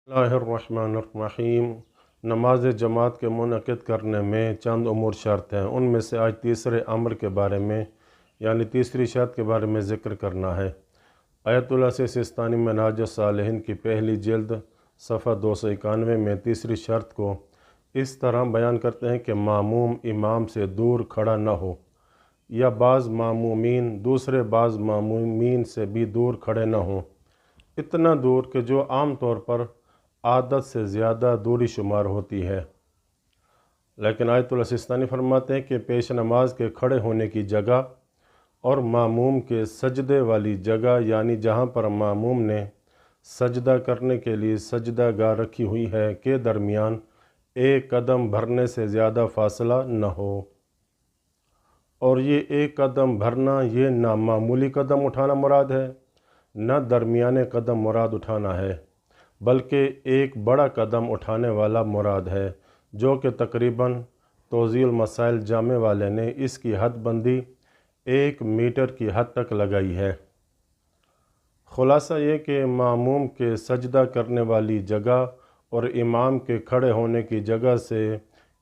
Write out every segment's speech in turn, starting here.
बिस्मिल्लाहिर्रहमानिर्रहीम। नमाज जमात के मुनक़िद करने में चंद उमूर शर्त हैं। उनमें से आज तीसरे अम्र के बारे में यानी तीसरी शर्त के बारे में ज़िक्र करना है। आयतुल अज़ीज़ सिस्तानी मनाज सालिहीन की पहली जिल्द सफ़ा 291 में तीसरी शर्त को इस तरह बयान करते हैं कि मामूम इमाम से दूर खड़ा न हो या बाज़ मामूमीन दूसरे बाज़ मामूमीन से भी दूर खड़े न हों, इतना दूर कि जो आम तौर पर आदत से ज़्यादा दूरी शुमार होती है। लेकिन आयतुल सिस्तानी फरमाते हैं कि पेश नमाज के खड़े होने की जगह और मामूम के सजदे वाली जगह यानी जहाँ पर मामूम ने सजदा करने के लिए सजदा गाह रखी हुई है के दरमियान एक कदम भरने से ज़्यादा फासला न हो। और ये एक कदम भरना ये ना मामूली कदम उठाना मुराद है, न दरमियाने कदम मुराद उठाना है, बल्कि एक बड़ा कदम उठाने वाला मुराद है, जो कि तकरीबन तौज़ील मसाइल जामे वाले ने इसकी हद बंदी 1 मीटर की हद तक लगाई है। ख़ुलासा ये कि मामूम के सजदा करने वाली जगह और इमाम के खड़े होने की जगह से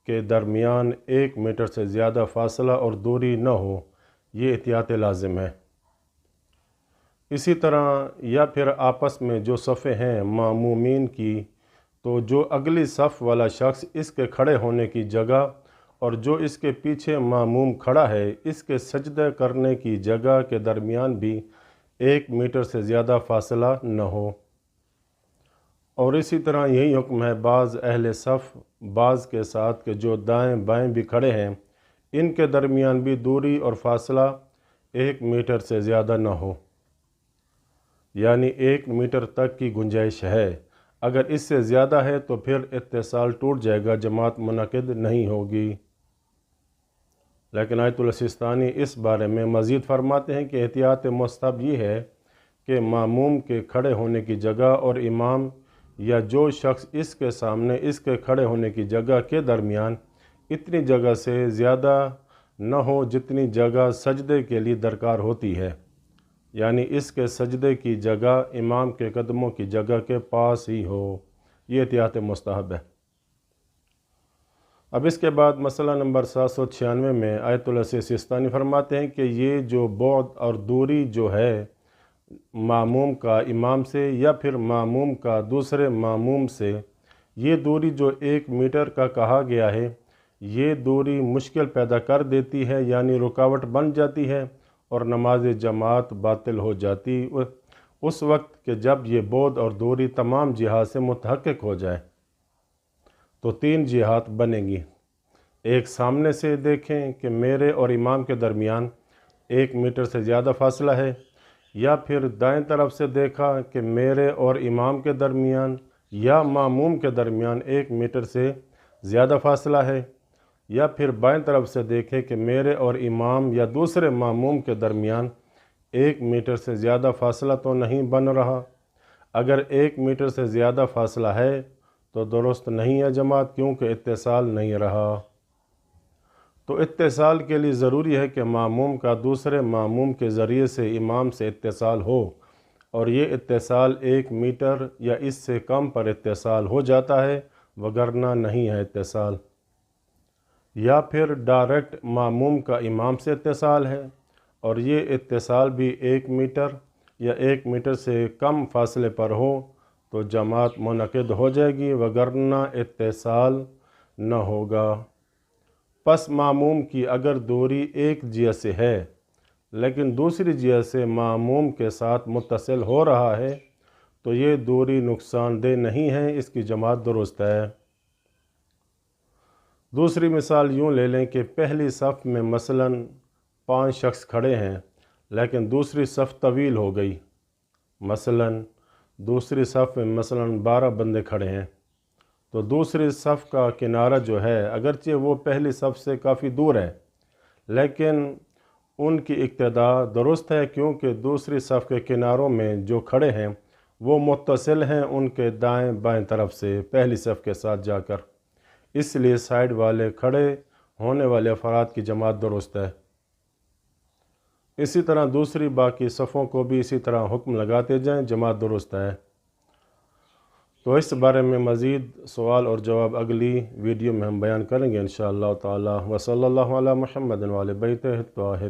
के दरमियान 1 मीटर से ज़्यादा फासला और दूरी न हो, ये एहतियात लाज़िम है। इसी तरह या फिर आपस में जो सफ़े हैं मामूमीन की, तो जो अगली सफ़ वाला शख्स इसके खड़े होने की जगह और जो इसके पीछे मामूम खड़ा है इसके सजदे करने की जगह के दरमियान भी 1 मीटर से ज़्यादा फासला न हो। और इसी तरह यही हुक्म है बाज़ अहले सफ़ बाज़ के साथ के जो दाएं बाएं भी खड़े हैं इनके दरमियान भी दूरी और फासला 1 मीटर से ज़्यादा न हो, यानी 1 मीटर तक की गुंजाइश है। अगर इससे ज़्यादा है तो फिर इत्तिसाल टूट जाएगा, जमात मुनक़िद नहीं होगी। लेकिन आयतुल सिस्तानी इस बारे में मज़ीद फरमाते हैं कि एहतियात मुस्तहब ये है कि मामूम के खड़े होने की जगह और इमाम या जो शख्स इसके सामने इसके खड़े होने की जगह के दरमियान इतनी जगह से ज़्यादा न हो जितनी जगह सजदे के लिए दरकार होती है, यानी इसके सजदे की जगह इमाम के कदमों की जगह के पास ही हो। ये एहतियात मुस्तहब है। अब इसके बाद मसला नंबर 796 में आयतुल सिस्तानी फरमाते हैं कि ये जो बुअद और दूरी जो है मामूम का इमाम से या फिर मामूम का दूसरे मामूम से, ये दूरी जो 1 मीटर का कहा गया है, ये दूरी मुश्किल पैदा कर देती है, यानी रुकावट बन जाती है और नमाज जमात बातिल हो जाती उस वक्त कि जब ये बुअद और दूरी तमाम जिहात से मुतहक्किक हो जाए। तो 3 जिहात बनेंगी। एक सामने से देखें कि मेरे और इमाम के दरमियान 1 मीटर से ज़्यादा फासला है, या फिर दाएं तरफ से देखा कि मेरे और इमाम के दरमियान या मामूम के दरमियान 1 मीटर से ज़्यादा फासला है, या फिर बाएं तरफ से देखें कि मेरे और इमाम या दूसरे मामूम के दरमियान 1 मीटर से ज़्यादा फासला तो नहीं बन रहा। अगर 1 मीटर से ज़्यादा फासला है तो दुरुस्त नहीं है जमात, क्योंकि इत्तिसाल नहीं रहा। तो इत्तिसाल के लिए ज़रूरी है कि मामूम का दूसरे मामूम के ज़रिए से इमाम से इत्तिसाल हो, और ये इत्तिसाल 1 मीटर या इससे कम पर इत्तिसाल हो जाता है, वगरना नहीं है इत्तिसाल। या फिर डायरेक्ट मामूम का इमाम से इत्तिसाल है और ये इत्तिसाल भी 1 मीटर या 1 मीटर से कम फासले पर हो तो जमात मुनक़िद हो जाएगी, वगरना इत्तिसाल न होगा। पस मामूम की अगर दूरी एक जिहत से है लेकिन दूसरी जिहत से मामूम के साथ मुत्तसिल हो रहा है तो ये दूरी नुकसानदेह नहीं है, इसकी जमात दुरुस्त है। दूसरी मिसाल यूँ ले लें कि पहली सफ़ में मसलन 5 शख्स खड़े हैं लेकिन दूसरी सफ़ तवील हो गई। मसलन दूसरी सफ़ में मसलन 12 बंदे खड़े हैं, तो दूसरी सफ़ का किनारा जो है अगरचे वो पहली सफ़ से काफ़ी दूर है, लेकिन उनकी इक्तदा दुरुस्त है, क्योंकि दूसरी सफ़ के किनारों में जो खड़े हैं वो मुत्तसिल हैं उनके दाएं बाएं तरफ से पहली सफ़ के साथ जाकर, इसलिए साइड वाले खड़े होने वाले अफराद की जमात दुरुस्त है। इसी तरह दूसरी बाकी सफ़ों को भी इसी तरह हुक्म लगाते जाएं, जमात दुरुस्त है। تو اس بارے میں مزید سوال اور جواب اگلی ویڈیو میں ہم بیان کریں گے انشاءاللہ تعالی۔ وصلی اللہ علی محمد وعلی بیتہ الطاہرین۔